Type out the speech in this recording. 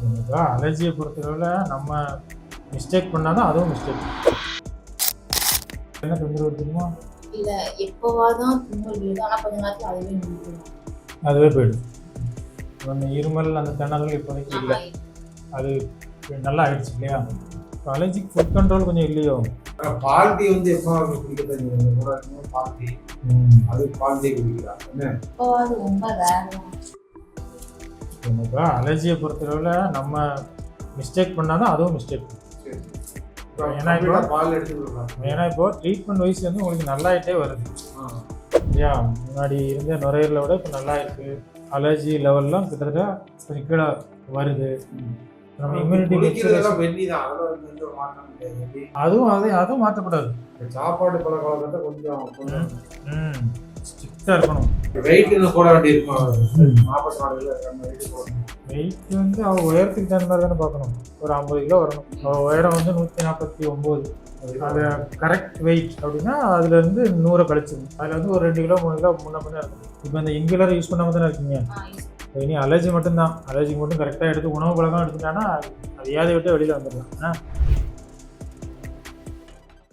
இப்போ அலர்ஜியை பொறுத்தளவில் நம்ம மிஸ்டேக் பண்ணால் தான் அதுவும் மிஸ்டேக். என்ன தொந்தரவு தெரியுமா? இல்லை எப்போவாதான் தும்மல் விழுது, ஆனால் கொஞ்ச நேரத்தில் அதுவே நின்றுடும். அதுவே போயிடும். அந்த இருமல் அந்த திணறல் இப்போதைக்கு இல்லை, அது நல்லா ஆயிடுச்சு இல்லையா? இப்போ அலர்ஜிக்கு ஃபுட் கண்ட்ரோல் கொஞ்சம் இல்லையோ? பால்டி வந்து எப்போ குடிக்கிறது பால்டி, அது பால்டி குடிக்கிறாங்க எப்போவாது ரொம்ப வேகம். இப்போ அலர்ஜியை பொறுத்தளவில் நம்ம மிஸ்டேக் பண்ணால் தான் அதுவும் மிஸ்டேக். ஏன்னா இப்போ ட்ரீட்மெண்ட் வைஸ் வந்து உங்களுக்கு நல்லாயிட்டே வருது இல்லையா? முன்னாடி இருந்த நுரையீரலை விட இப்போ நல்லா இருக்கு. அலர்ஜி லெவல்லாம் கிட்டத்தட்ட கொஞ்சம் கீழே வருது. நம்ம இம்யூனிட்டி அதுவும் மாற்றக்கூடாது. சாப்பாடு பழக்கத்தை கொஞ்சம் ஸ்ட்ரிக்டாக இருக்கணும். வெயிட் போட வேண்டியிருக்கும். வெயிட் வந்து அவள் உயரத்துக்கு தகுந்த மாதிரி தானே பார்க்கணும். ஒரு 50 கிலோ வரணும். அவள் உயரம் வந்து 149. அது கரெக்ட் வெயிட் அப்படின்னா அதுலேருந்து 100 கழிச்சிடும். அதில் வந்து ஒரு 2 கிலோ 3 கிலோ முன்ன பண்ண இருக்கும். இப்போ இந்த இன்குலர் யூஸ் பண்ணாமல் தானே இருக்கீங்க. இனி அலர்ஜி மட்டும்தான். அலர்ஜி மட்டும் கரெக்டாக எடுத்து உணவு பழக்கம் எடுத்துட்டாங்கன்னா அது வியாதி விட்டு வெளியில் வந்துடலாம்.